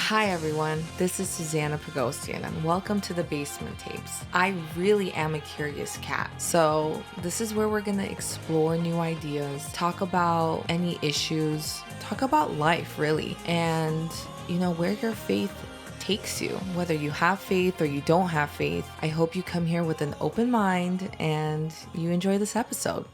Hi everyone, this is Susanna Pagosian and welcome to the Basement Tapes. I really am a curious cat, so this is where we're going to explore new ideas, talk about any issues, talk about life really, and where your faith takes you, whether you have faith or you don't have faith. I hope you come here with an open mind and you enjoy this episode.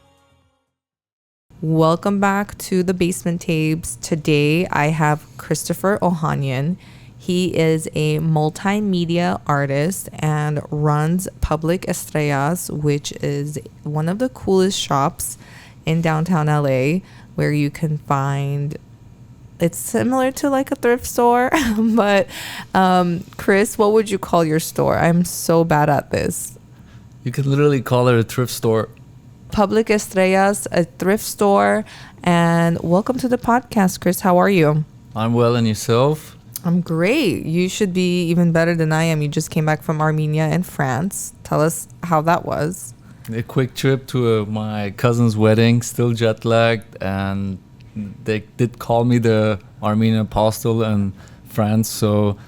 Welcome back to the Basement Tapes. Today I have Christopher Ohanian. He is a multimedia artist and runs Public Estrellas, which is one of the coolest shops in downtown LA, where you can find, it's similar to like a thrift store, but Chris, what would you call your store? I'm so bad at this. You could literally call it a thrift store. Public Estrellas, a thrift store. And welcome to the podcast, Chris. How are you? I'm well, and yourself? I'm great. You should be even better than I am. You just came back from Armenia and France. Tell us how that was. A quick trip to my cousin's wedding, still jet lagged, and they did call me the Armenian apostle in France, so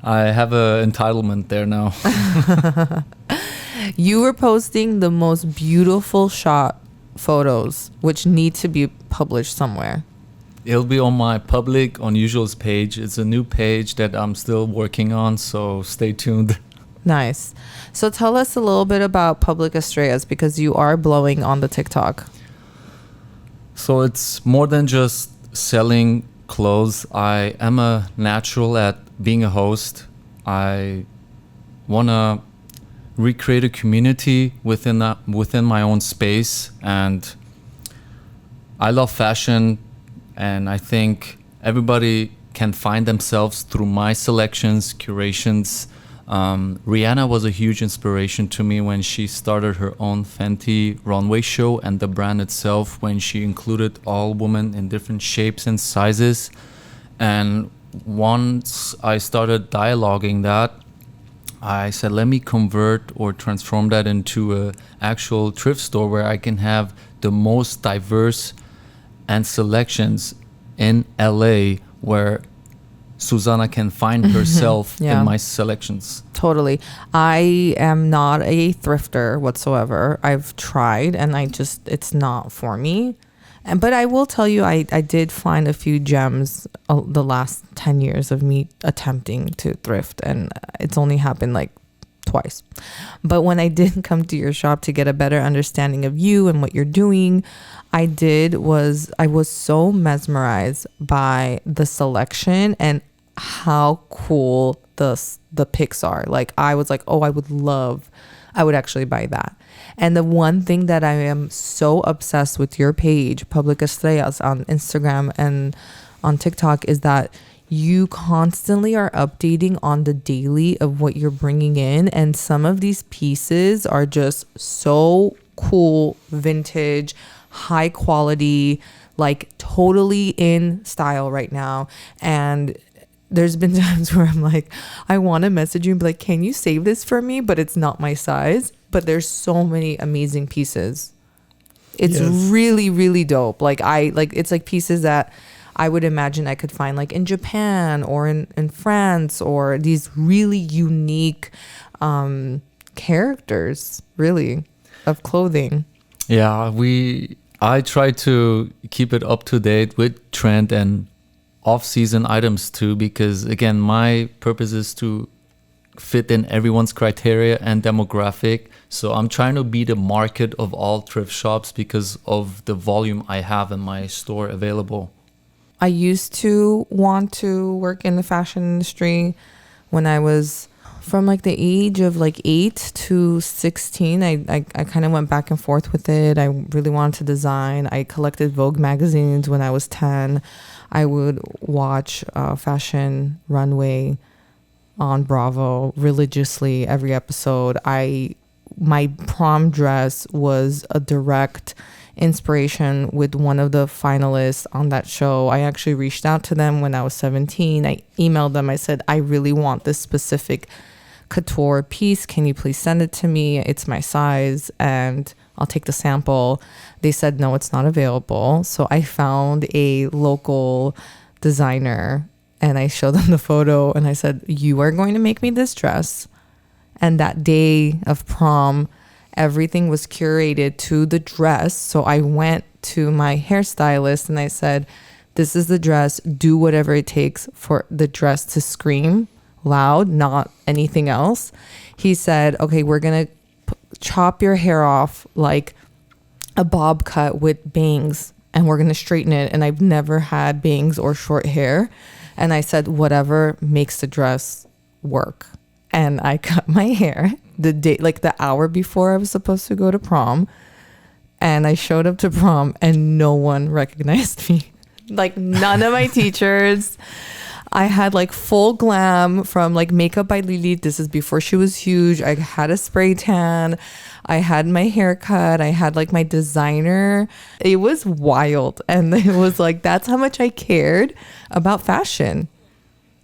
I have an entitlement there now. You were posting the most beautiful shot photos, which need to be published somewhere. It'll be on my Public Unusuals page. It's a new page that I'm still working on, so stay tuned. Nice. So tell us a little bit about Public Estrellas, because you are blowing on the TikTok. So it's more than just selling clothes. I am a natural at being a host. I want to recreate a community within my own space, and I love fashion, and I think everybody can find themselves through my selections, curations. Rihanna was a huge inspiration to me when she started her own Fenty runway show, and the brand itself, when she included all women in different shapes and sizes. And once I started dialoguing that, I said, let me convert or transform that into an actual thrift store where I can have the most diverse and selections in LA, where Susanna can find herself in my selections. Totally. I am not a thrifter whatsoever. I've tried and it's not for me. But I will tell you, I did find a few gems the last 10 years of me attempting to thrift, and it's only happened like twice. But when I did come to your shop to get a better understanding of you and what you're doing, I was so mesmerized by the selection and how cool the pics are. Like, I was like, oh, I would actually buy that. And the one thing that I am so obsessed with your page, Public Estrellas, on Instagram and on TikTok, is that you constantly are updating on the daily of what you're bringing in. And some of these pieces are just so cool, vintage, high quality, like totally in style right now. And there's been times where I'm like, I want to message you and be like, can you save this for me? But it's not my size. But there's so many amazing pieces. It's really, really dope. It's like pieces that I would imagine I could find like in Japan or in France, or these really unique characters, really, of clothing. Yeah, I try to keep it up to date with trend and off-season items too, because again, my purpose is to fit in everyone's criteria and demographic. So I'm trying to be the market of all thrift shops because of the volume I have in my store available. I used to want to work in the fashion industry when I was from like the age of like 8 to 16. I kind of went back and forth with it. I really wanted to design. I collected Vogue magazines when I was 10. I would watch Fashion Runway on Bravo religiously every episode. My prom dress was a direct inspiration with one of the finalists on that show. I actually reached out to them when I was 17. I emailed them. I said, I really want this specific couture piece. Can you please send it to me? It's my size and I'll take the sample. They said, no, it's not available. So I found a local designer And I showed them the photo and I said, you are going to make me this dress. And that day of prom, everything was curated to the dress. So I went to my hairstylist and I said, this is the dress. Do whatever it takes for the dress to scream loud, not anything else. He said, okay, we're going to chop your hair off like a bob cut with bangs and we're going to straighten it. And I've never had bangs or short hair. And I said, whatever makes the dress work. And I cut my hair the day, like the hour before I was supposed to go to prom. And I showed up to prom and no one recognized me. Like none of my teachers. I had like full glam from like Makeup by Lily. This is before she was huge. I had a spray tan. I had my haircut. I had like my designer. It was wild. And it was like, that's how much I cared about fashion.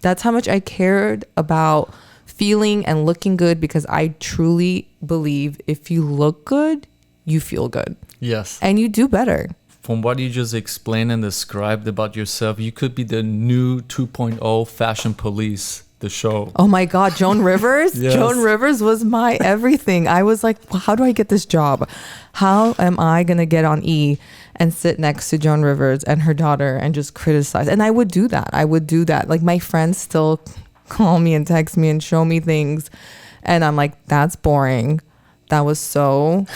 That's how much I cared about feeling and looking good, because I truly believe if you look good, you feel good. Yes. And you do better. From what you just explained and described about yourself, you could be the new 2.0 fashion police, the show. Oh my God, Joan Rivers? Yes. Joan Rivers was my everything. I was like, well, how do I get this job? How am I going to get on E and sit next to Joan Rivers and her daughter and just criticize? And I would do that. Like my friends still call me and text me and show me things. And I'm like, that's boring. That was so...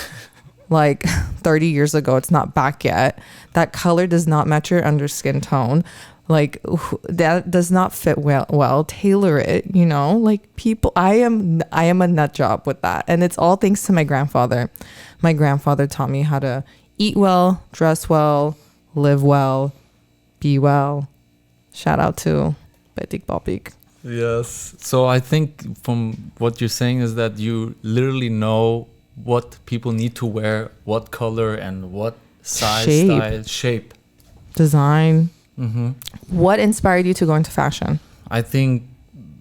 like 30 years ago. It's not back yet. That color does not match your underskin tone. Like that does not fit well. Tailor it, you know, like people, I am a nut job with that. And it's all thanks to my grandfather. My grandfather taught me how to eat well, dress well, live well, be well. Shout out to Betik Bopik. Yes. So I think from what you're saying is that you literally know what people need to wear, what color and what size, style, shape, design. Mm-hmm. What inspired you to go into fashion? I think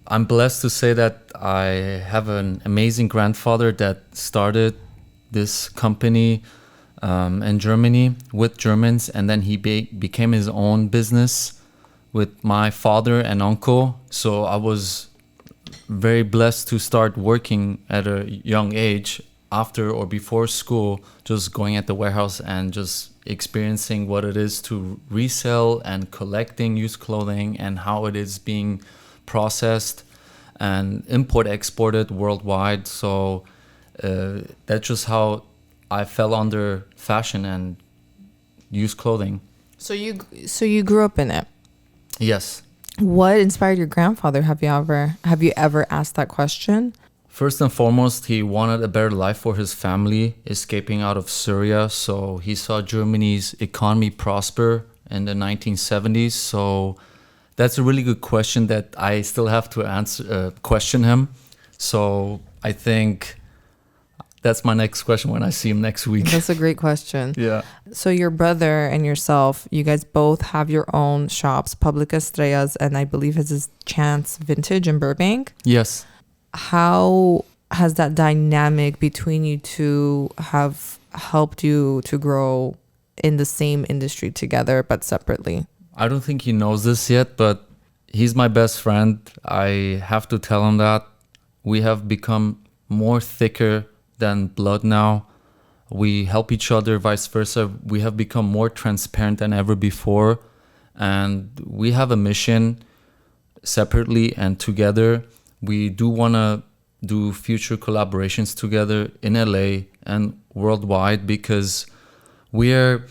I'm blessed to say that I have an amazing grandfather that started this company in Germany with Germans, and then he became his own business with my father and uncle. So I was very blessed to start working at a young age, after or before school, just going at the warehouse and just experiencing what it is to resell and collecting used clothing and how it is being processed and exported worldwide. So that's just how I fell under fashion and used clothing. So you grew up in it? Yes. What inspired your grandfather? Have you ever asked that question? First and foremost, he wanted a better life for his family, escaping out of Syria. So he saw Germany's economy prosper in the 1970s. So that's a really good question that I still have to question him. So I think that's my next question when I see him next week. That's a great question. Yeah. So your brother and yourself, you guys both have your own shops, Public Estrellas, and I believe his is Chance Vintage in Burbank. Yes. How has that dynamic between you two have helped you to grow in the same industry together but separately? I don't think he knows this yet, but he's my best friend. I have to tell him that. We have become more thicker than blood now. We help each other, vice versa. We have become more transparent than ever before. And we have a mission separately and together. We do want to do future collaborations together in LA and worldwide, because we are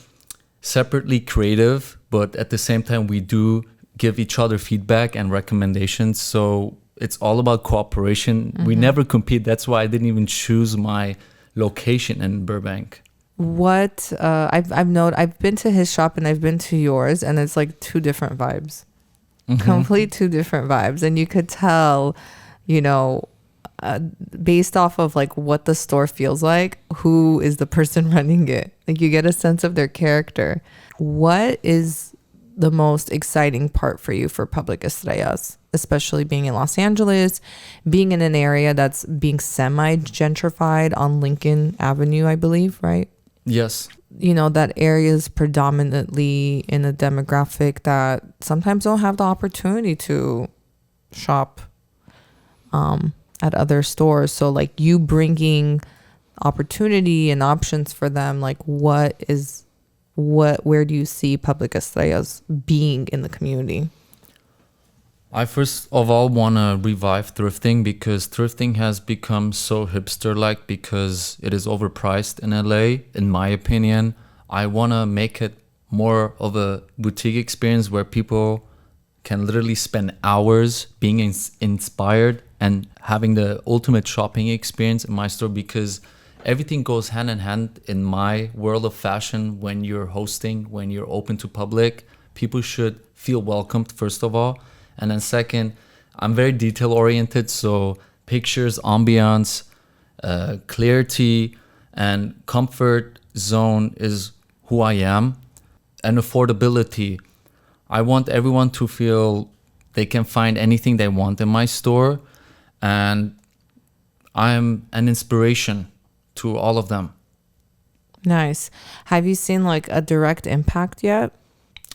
separately creative, but at the same time, we do give each other feedback and recommendations. So it's all about cooperation. Mm-hmm. We never compete. That's why I didn't even choose my location in Burbank. What I've been to his shop and I've been to yours, and it's like two different vibes. Mm-hmm. Complete two different vibes. And you could tell, you know, based off of like what the store feels like, who is the person running it. Like you get a sense of their character. What is the most exciting part for you for Public Estrellas, especially being in Los Angeles, being in an area that's being semi-gentrified on Lincoln Avenue, I believe, right? Yes. That area is predominantly in a demographic that sometimes don't have the opportunity to shop at other stores. So like you bringing opportunity and options for them, like where do you see Public Estrellas being in the community? I first of all want to revive thrifting because thrifting has become so hipster-like because it is overpriced in LA, in my opinion. I want to make it more of a boutique experience where people can literally spend hours being inspired and having the ultimate shopping experience in my store, because everything goes hand in hand in my world of fashion. When you're hosting, when you're open to public, people should feel welcomed, first of all. And then second, I'm very detail oriented. So pictures, ambiance, clarity, and comfort zone is who I am. And affordability. I want everyone to feel they can find anything they want in my store. And I'm an inspiration to all of them. Nice. Have you seen like a direct impact yet?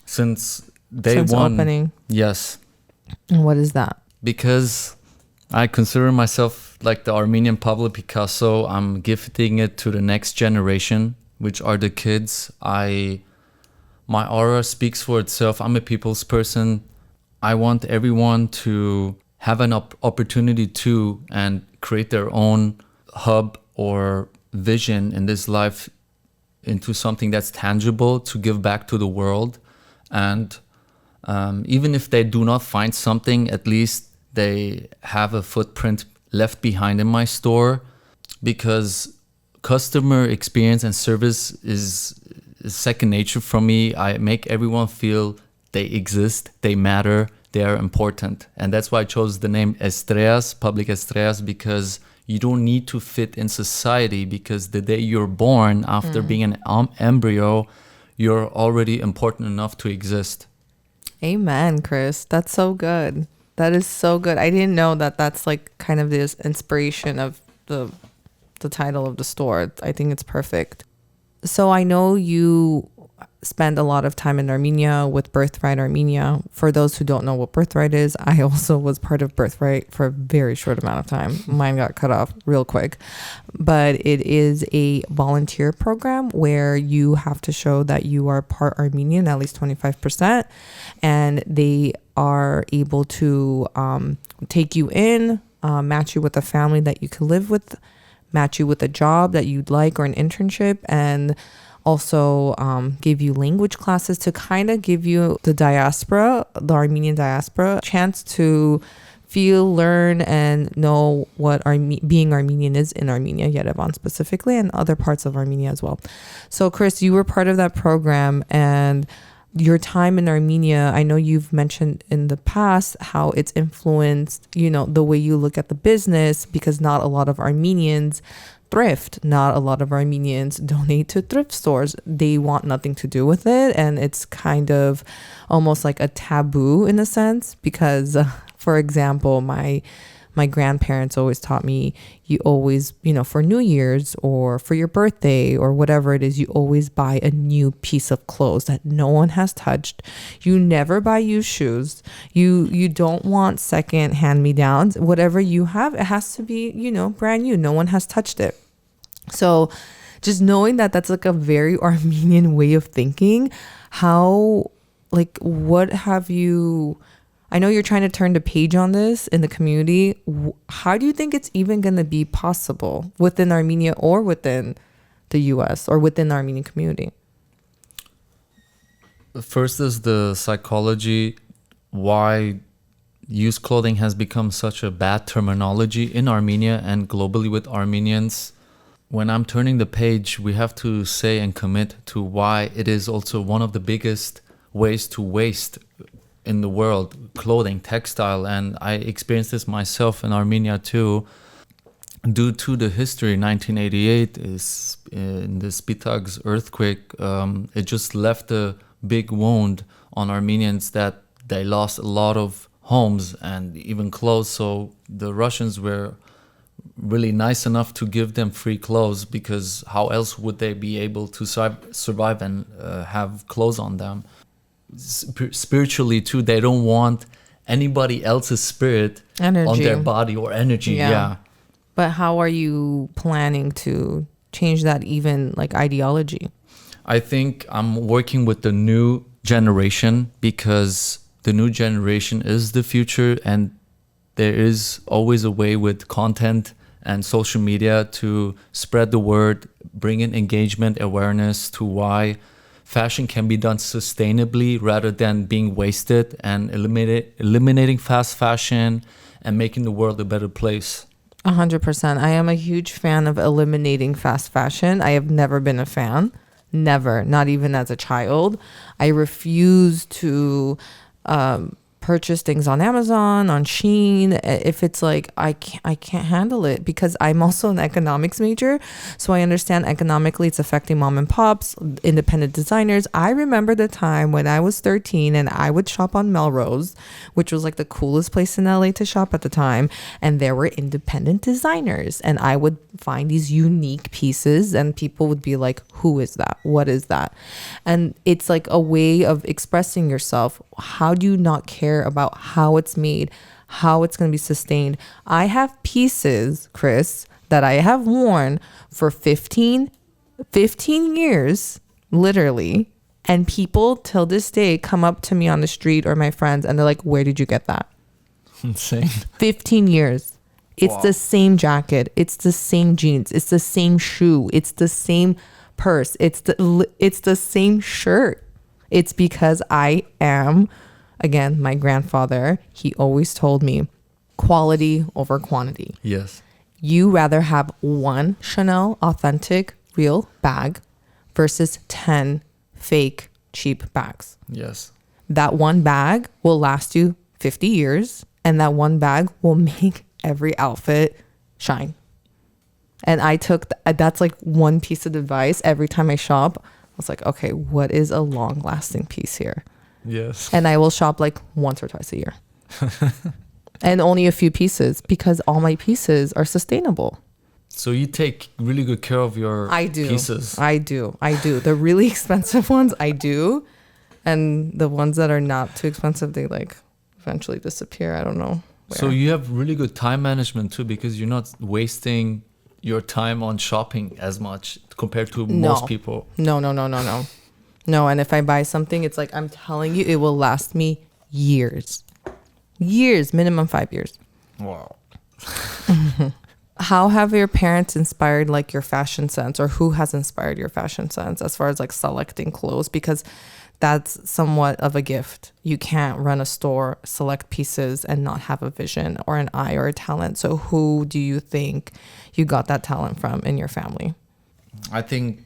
Since day one. Opening? Yes. And what is that? Because I consider myself like the Armenian Pablo Picasso. I'm gifting it to the next generation, which are the kids. My aura speaks for itself. I'm a people's person. I want everyone to have an opportunity to and create their own hub or vision in this life into something that's tangible to give back to the world. And even if they do not find something, at least they have a footprint left behind in my store, because customer experience and service is second nature for me. I make everyone feel they exist, they matter, they are important. And that's why I chose the name Estrellas, Public Estrellas, because you don't need to fit in society, because the day you're born, after being an embryo, you're already important enough to exist. Amen, Chris. That's so good. That is so good. I didn't know that that's like kind of this inspiration of the title of the store. I think it's perfect. So I know you spend a lot of time in Armenia with Birthright Armenia. For those who don't know what Birthright is, I also was part of Birthright for a very short amount of time. Mine got cut off real quick. But it is a volunteer program where you have to show that you are part Armenian, at least 25%. And they are able to take you in, match you with a family that you can live with, match you with a job that you'd like or an internship, and also give you language classes to kind of give you the Armenian diaspora, chance to feel, learn, and know what being Armenian is in Armenia, Yerevan specifically, and other parts of Armenia as well. So Chris, you were part of that program, and your time in Armenia, I know you've mentioned in the past how it's influenced, the way you look at the business, because not a lot of Armenians thrift. Not a lot of Armenians donate to thrift stores. They want nothing to do with it. And it's kind of almost like a taboo in a sense, because, for example, my grandparents always taught me, you always, for New Year's or for your birthday or whatever it is, you always buy a new piece of clothes that no one has touched. You never buy used shoes. You don't want second hand-me-downs. Whatever you have, it has to be, brand new. No one has touched it. So just knowing that that's like a very Armenian way of thinking, what have you... I know you're trying to turn the page on this in the community. How do you think it's even going to be possible within Armenia or within the US or within the Armenian community? First is the psychology, why used clothing has become such a bad terminology in Armenia and globally with Armenians. When I'm turning the page, we have to say and commit to why it is also one of the biggest ways to waste in the world, clothing, textile. And I experienced this myself in Armenia too. Due to the history, 1988 is in the Spitag's earthquake, it just left a big wound on Armenians that they lost a lot of homes and even clothes. So the Russians were really nice enough to give them free clothes, because how else would they be able to survive and have clothes on them? Spiritually too, they don't want anybody else's spirit on Energy. their body or energy. Yeah. But how are you planning to change that even like ideology? I think I'm working with the new generation, because the new generation is the future, and there is always a way with content and social media to spread the word, bring in engagement, awareness to why fashion can be done sustainably rather than being wasted, and eliminating fast fashion and making the world a better place. 100%. I am a huge fan of eliminating fast fashion. I have never been a fan. Never. Not even as a child. I refuse to purchase things on Amazon, on Shein, if it's like I can't handle it, because I'm also an economics major, so I understand economically it's affecting mom and pops, independent designers. I remember the time when I was 13 and I would shop on Melrose, which was like the coolest place in LA to shop at the time, and there were independent designers, and I would find these unique pieces and people would be like, who is that? What is that? And it's like a way of expressing yourself. How do you not care about how it's made, how it's going to be sustained? I have pieces, Chris, that I have worn for 15 years, literally. And people till this day come up to me on the street or my friends and they're like, where did you get that? Insane. 15 years. It's Wow. the same jacket. It's the same jeans. It's the same shoe. It's the same purse. It's the same shirt. It's because I am, again, my grandfather, he always told me quality over quantity. Yes. You rather have one Chanel authentic real bag versus 10 fake cheap bags. Yes. That one bag will last you 50 years, and that one bag will make every outfit shine. And I took that's like one piece of advice every time I shop. I was like, okay, what is a long lasting piece here? Yes. And I will shop like once or twice a year. And only a few pieces, because all my pieces are sustainable. So you take really good care of your I do. pieces. I do. The really expensive ones, I do. And the ones that are not too expensive, they like eventually disappear. I don't know where. So you have really good time management too, because you're not wasting your time on shopping as much compared to most people. No. No, and if I buy something, it's like, I'm telling you, it will last me years. Years, minimum 5 years. Wow. How have your parents inspired like your fashion sense, or who has inspired your fashion sense as far as like selecting clothes? Because that's somewhat of a gift. You can't run a store, select pieces, and not have a vision or an eye or a talent. So who do you think you got that talent from in your family? I think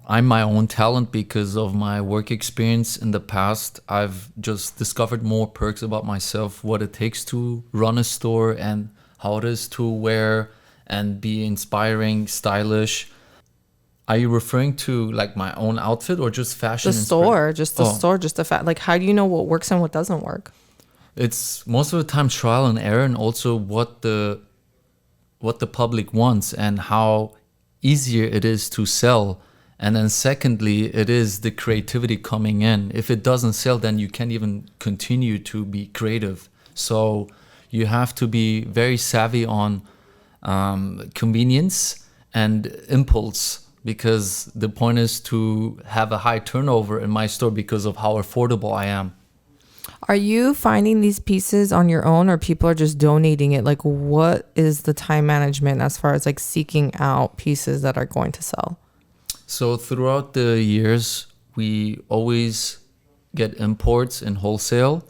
I'm my own talent because of my work experience in the past. I've just discovered more perks about myself, what it takes to run a store and how it is to wear and be inspiring, stylish. Are you referring to like my own outfit or just fashion? The store, just the fact. Like, how do you know what works and what doesn't work? It's most of the time trial and error, and also what the public wants and how easier it is to sell. And then secondly, it is the creativity coming in. If it doesn't sell, then you can't even continue to be creative. So you have to be very savvy on convenience and impulse, because the point is to have a high turnover in my store because of how affordable I am. Are you finding these pieces on your own, or people are just donating it? Like, what is the time management as far as like seeking out pieces that are going to sell? So throughout the years, we always get imports in wholesale,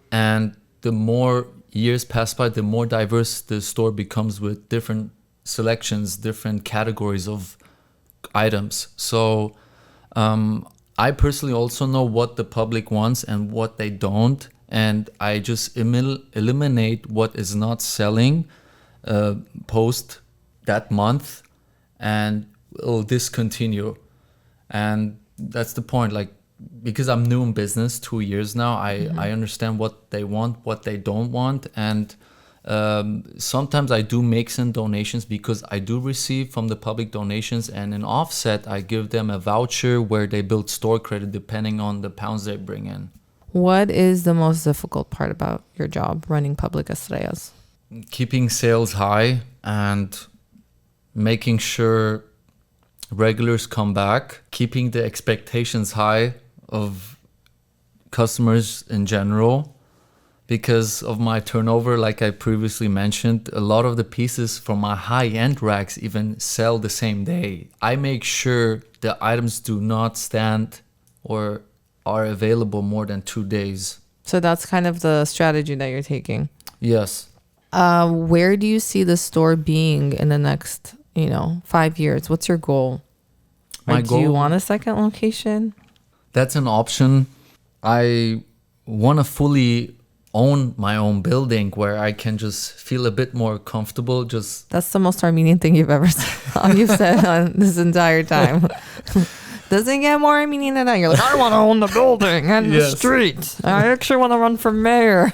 and the more years pass by, the more diverse the store becomes with different selections, different categories of items. So I personally also know what the public wants and what they don't, and I just eliminate what is not selling post that month, and will discontinue. And that's the point. Like, because I'm new in business 2 years now, I understand what they want, what they don't want, and Sometimes I do make some donations because I do receive from the public donations, and in offset, I give them a voucher where they build store credit depending on the pounds they bring in. What is the most difficult part about your job running Public Estrellas? Keeping sales high and making sure regulars come back, keeping the expectations high of customers in general. Because of my turnover, like I previously mentioned, a lot of the pieces from my high-end racks even sell the same day. I make sure the items do not stand or are available more than 2 days. So that's kind of the strategy that you're taking. Yes. Where do you see the store being in the next, 5 years? What's your goal? My Do you want a second location? That's an option. I want to fully own my own building where I can just feel a bit more comfortable. That's the most Armenian thing you've ever said. You've said on this entire time. Doesn't get more Armenian than that. You're like, I want to own the building and the street. I actually want to run for mayor.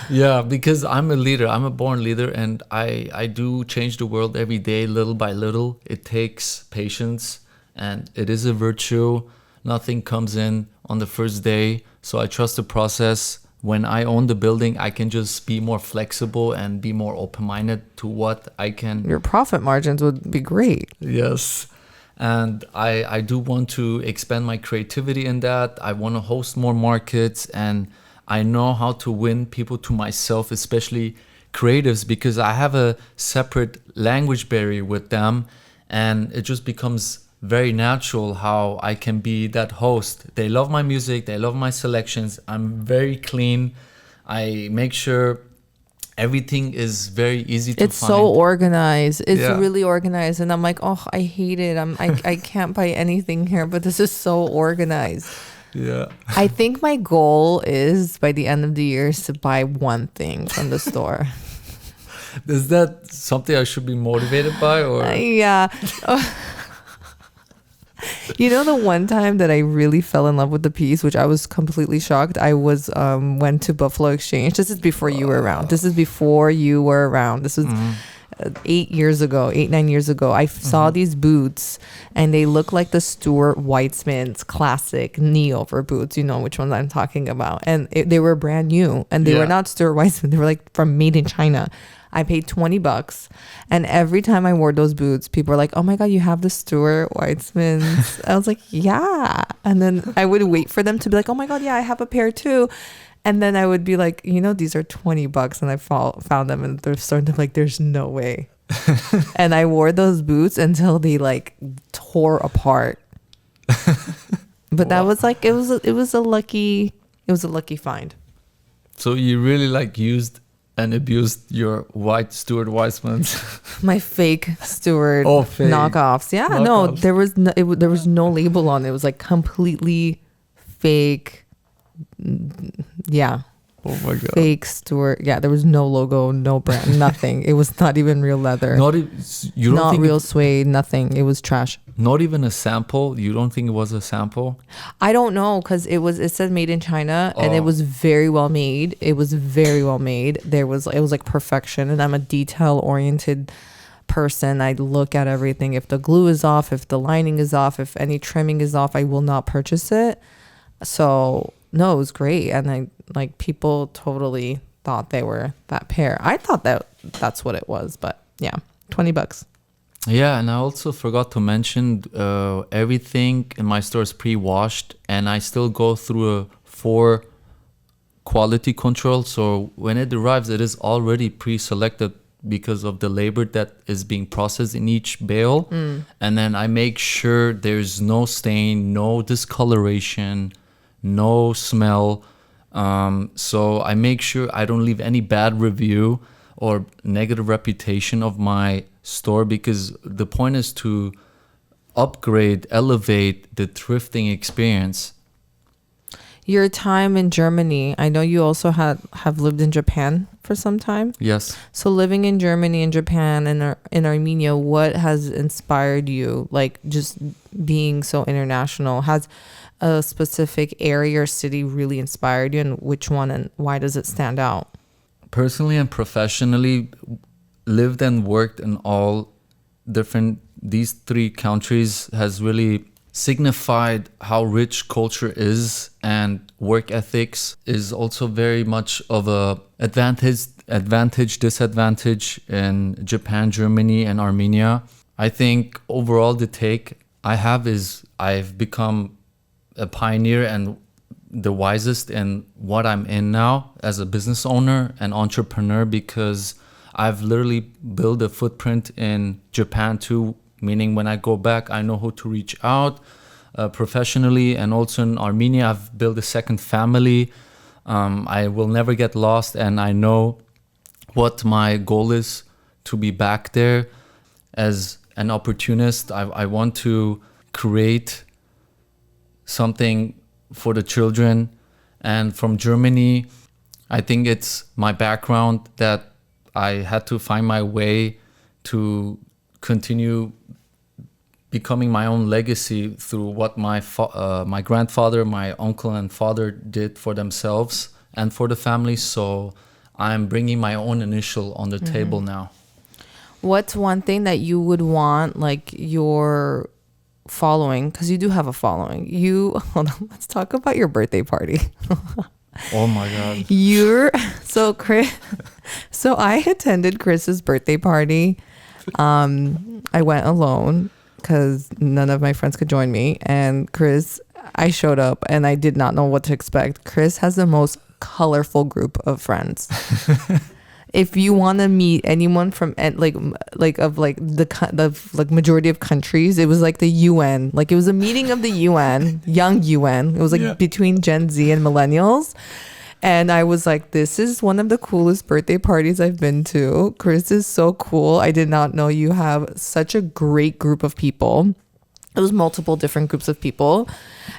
Yeah, because I'm a leader. I'm a born leader, and I do change the world every day, little by little. It takes patience, and it is a virtue. Nothing comes in on the first day, so I trust the process. When I own the building, I can just be more flexible and be more open-minded to what I can. Your profit margins would be great. Yes. And I do want to expand my creativity in that. I want to host more markets, and I know how to win people to myself, especially creatives, because I have a separate language barrier with them, and it just becomes very natural how I can be that host. They love my music, they love my selections. I'm very clean. I make sure everything is very easy to find. It's so organized. It's really organized, and I'm like, oh, I hate it. I can't buy anything here, but this is so organized. Yeah. I think my goal is by the end of the year is to buy one thing from the store. Is that something I should be motivated by, or? Yeah. The one time that I really fell in love with the piece, which I was completely shocked. I went to Buffalo Exchange. This is before you were around. This was 8 years ago, 9 years ago. I saw these boots, and they look like the Stuart Weitzman's classic knee-over boots. You know which ones I'm talking about. And they were brand new, and they were not Stuart Weitzman. They were like from made in China. I paid $20, and every time I wore those boots, people were like, "Oh my God, you have the Stuart Weitzmans." I was like, "Yeah," and then I would wait for them to be like, "Oh my God, yeah, I have a pair too," and then I would be like, "These are $20," and I found them in the thrift store, and I'm like, "There's no way," and I wore those boots until they like tore apart. But that was like it was a lucky find. So you really used and abused your white Stuart Weitzmans. My fake Stuart fake knockoffs. Yeah, knockoffs. No, there was no label on it. It was like completely fake. Yeah. Oh my God. Fake Stuart. Yeah, there was no logo, no brand, nothing. It was not even real leather. Not real suede, nothing. It was trash. Not even a sample? You don't think it was a sample? I don't know, because it said made in China, and it was very well made. It was very well made. It was like perfection, and I'm a detail oriented person. I look at everything. If the glue is off, if the lining is off, if any trimming is off, I will not purchase it. So no, it was great, and people totally thought they were that pair. I thought that's what it was, but yeah, $20. Yeah, and I also forgot to mention everything in my store is pre-washed, and I still go through a 4 quality control. So when it arrives, it is already pre-selected because of the labor that is being processed in each bale. And then I make sure there's no stain, no discoloration, no smell. So I make sure I don't leave any bad review or negative reputation of my store, because the point is to upgrade, elevate the thrifting experience. Your time in Germany, I know you also have lived in Japan for some time. Yes. So living in Germany and Japan and in Armenia, what has inspired you? Like just being so international, has a specific area or city really inspired you, and which one and why does it stand out? personally and professionally lived and worked in all different, these three countries has really signified how rich culture is, and work ethics is also very much of a advantage, disadvantage in Japan, Germany, and Armenia. I think overall the take I have is I've become a pioneer and the wisest in what I'm in now as a business owner and entrepreneur, because I've literally built a footprint in Japan too, meaning when I go back, I know who to reach out professionally. And also in Armenia, I've built a second family. I will never get lost, and I know what my goal is to be back there. As an opportunist, I want to create something for the children. And from Germany, I think it's my background that I had to find my way to continue becoming my own legacy through what my grandfather, my uncle and father did for themselves and for the family. So I'm bringing my own initial on the table now. What's one thing that you would want, like, your following, because you do have a following, hold on, let's talk about your birthday party. Oh my God. So I attended Chris's birthday party. I went alone because none of my friends could join me, and Chris, I showed up and I did not know what to expect. Chris has the most colorful group of friends. If you want to meet anyone from the majority of countries, it was like the UN. Like, it was a meeting of the UN, young UN. It was like between Gen Z and millennials. And I was like, this is one of the coolest birthday parties I've been to. Chris is so cool. I did not know you have such a great group of people. It was multiple different groups of people.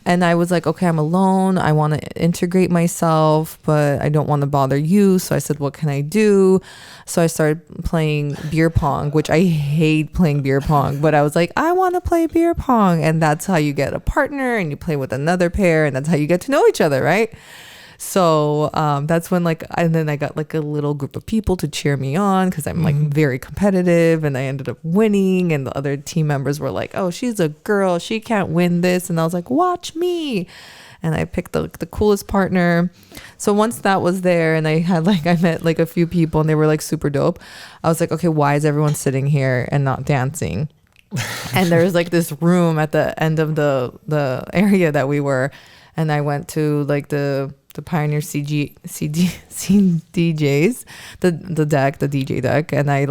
And I was like, okay, I'm alone. I want to integrate myself, but I don't want to bother you. So I said, what can I do? So I started playing beer pong, which I hate playing beer pong, but I was like, I want to play beer pong. And that's how you get a partner, and you play with another pair, and that's how you get to know each other, right? So that's when, like, and then I got like a little group of people to cheer me on because I'm like very competitive, and I ended up winning, and the other team members were like, oh, she's a girl, she can't win this. And I was like, watch me. And I picked the coolest partner. So once that was there, and I met like a few people, and they were like super dope, I was like, okay, why is everyone sitting here and not dancing? And there's like this room at the end of the area that we were, and I went to like the Pioneer DJs, the DJ deck, and I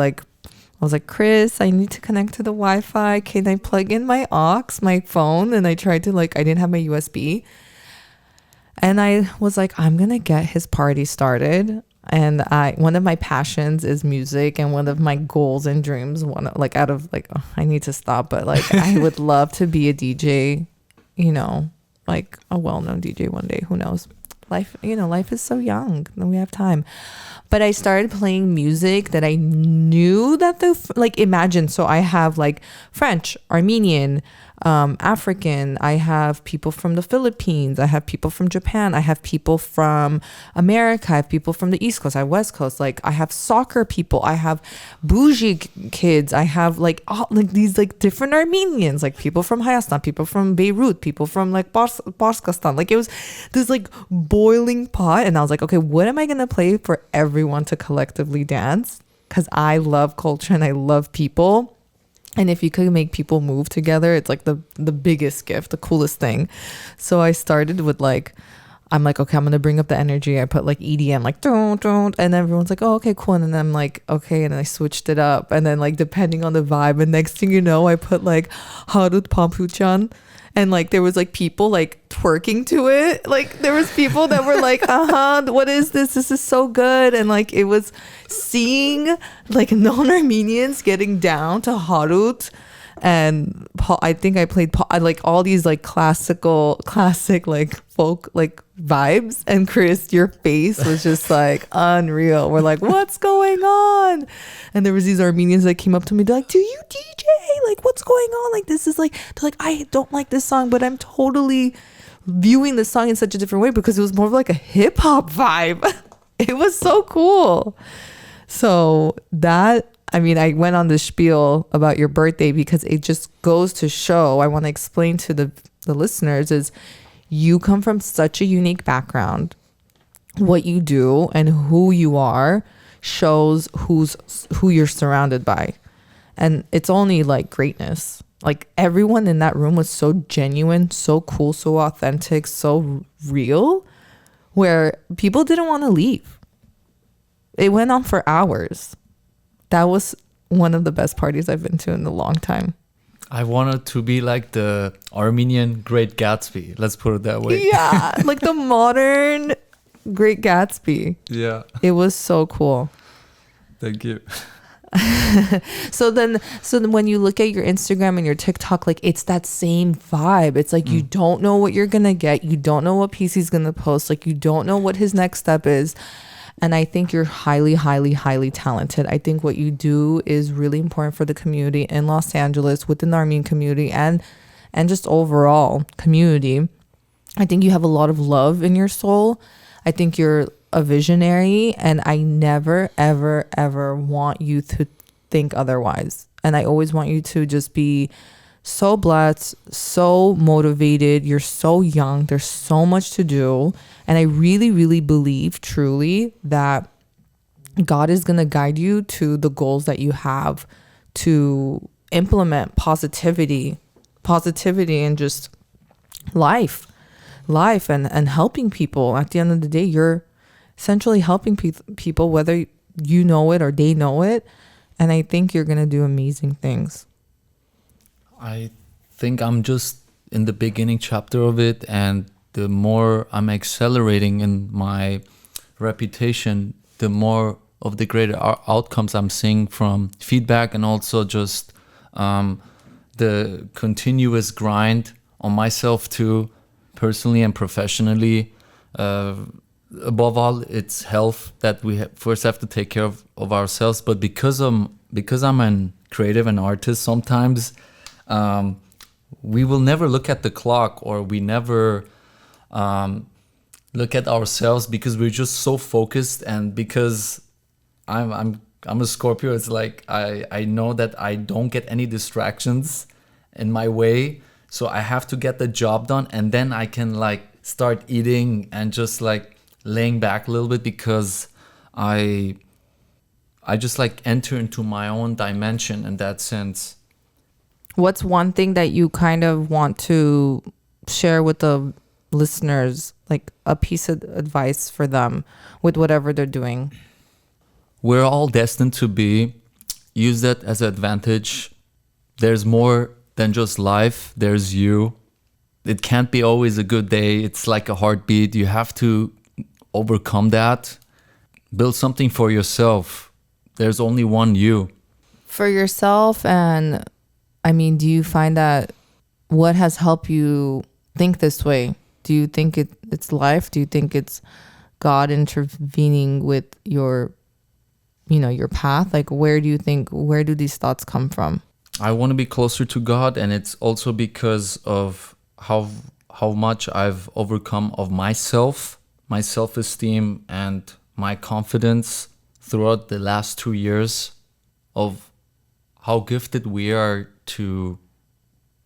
was like, Chris, I need to connect to the Wi-Fi. Can I plug in my my phone? And I tried to, I didn't have my USB, and I was like, I'm gonna get his party started. And one of my passions is music, and one of my goals and dreams, I need to stop, but I would love to be a DJ, like a well-known DJ one day. Who knows? Life is so young, and we have time. But I started playing music that I knew that imagine. So I have French, Armenian, African. I have people from the Philippines. I have people from Japan. I have people from America. I have people from the East Coast. I have West Coast. I have soccer people. I have bougie kids. I have these different Armenians, people from Hayastan, people from Beirut, people from Barskastan. It was this boiling pot, and I was like, okay, what am I gonna play for everyone to collectively dance? Because I love culture and I love people. And if you could make people move together, it's the biggest gift, the coolest thing. So I started with I'm like, okay, I'm going to bring up the energy. I put EDM, don't. And everyone's like, oh, okay, cool. And then I'm like, okay. And then I switched it up. And then depending on the vibe. And next thing you know, I put Harut Pampuchan. And there was people twerking to it. There was people that were what is this? This is so good. And it was seeing non-Armenians getting down to Harut. And I think I played all these classic folk vibes. And Chris, your face was just unreal. We're like, what's going on? And there was these Armenians that came up to me. They're like, do you DJ? What's going on? This is they're like, I don't like this song, but I'm totally viewing the song in such a different way because it was more of a hip hop vibe. It was so cool. So that, I mean, I went on the spiel about your birthday because it just goes to show, I want to explain to the listeners is you come from such a unique background. What you do and who you are shows who you're surrounded by. And it's only like greatness. Like everyone in that room was so genuine, so cool, so authentic, so real, where people didn't want to leave. It went on for hours. That was one of the best parties I've been to in a long time. I wanted to be like the Armenian Great Gatsby. Let's put it that way. Yeah, like the modern Great Gatsby. Yeah. It was so cool. Thank you. So then when you look at your Instagram and your TikTok, like it's that same vibe. It's like you don't know what you're gonna get. You don't know what piece he's gonna post. Like you don't know what his next step is. And I think you're highly, highly, highly talented. I think what you do is really important for the community in Los Angeles, within the Armenian community, and just overall community. I think you have a lot of love in your soul. I think you're a visionary, and I never, ever, ever want you to think otherwise. And I always want you to just be so blessed, so motivated. You're so young. There's so much to do. And I really, really believe truly that God is going to guide you to the goals that you have to implement positivity and just life and helping people. At the end of the day, you're essentially helping people, whether you know it or they know it. And I think you're going to do amazing things. I think I'm just in the beginning chapter of it, and the more I'm accelerating in my reputation, the more of the greater outcomes I'm seeing from feedback, and also just the continuous grind on myself too, personally and professionally. Above all, it's health that we first have to take care of ourselves. But because I'm an creative and artist, sometimes we will never look at the clock, or we never look at ourselves, because we're just so focused. And because I'm a Scorpio, it's like I know that I don't get any distractions in my way, so I have to get the job done, and then I can like start eating and just like laying back a little bit, because I just like enter into my own dimension in that sense. What's one thing that you kind of want to share with the listeners, like a piece of advice for them with whatever they're doing? We're all destined to be. Use that as an advantage. There's more than just life. There's you. It can't be always a good day. It's like a heartbeat. You have to overcome that. Build something for yourself. There's only one you. For yourself, and I mean, do you find that what has helped you think this way? Do you think it's life? Do you think it's God intervening with your path? Like, where do these thoughts come from? I want to be closer to God, and it's also because of how much I've overcome of myself, my self-esteem, and my confidence throughout the last 2 years, of how gifted we are to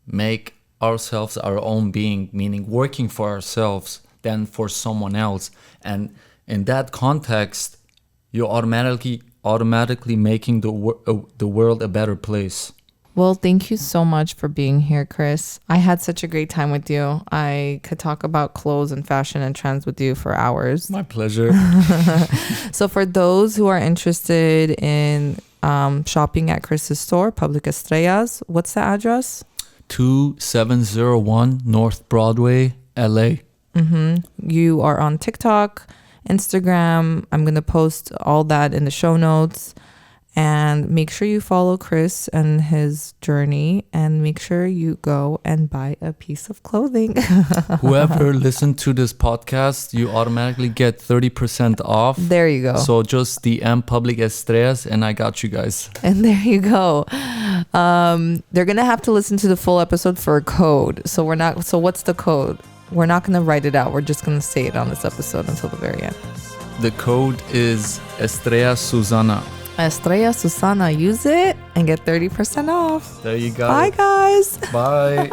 make ourselves our own being, meaning working for ourselves than for someone else. And in that context, you're automatically making the world a better place. Well, thank you so much for being here, Chris. I had such a great time with you. I could talk about clothes and fashion and trends with you for hours. My pleasure. So for those who are interested in shopping at Chris's store, Public Estrellas, what's the address? 2701 North Broadway, LA. You are on TikTok, Instagram. I'm going to post all that in the show notes. And make sure you follow Chris and his journey, and make sure you go and buy a piece of clothing. Whoever listened to this podcast, you automatically get 30% off. There you go. So just DM Public Estrellas and I got you guys. And there you go. They're going to have to listen to the full episode for a code. So what's the code? We're not going to write it out. We're just going to say it on this episode until the very end. The code is Estrella Susana. Estrella Susana. Use it and get 30% off. There you go. Bye, guys. Bye.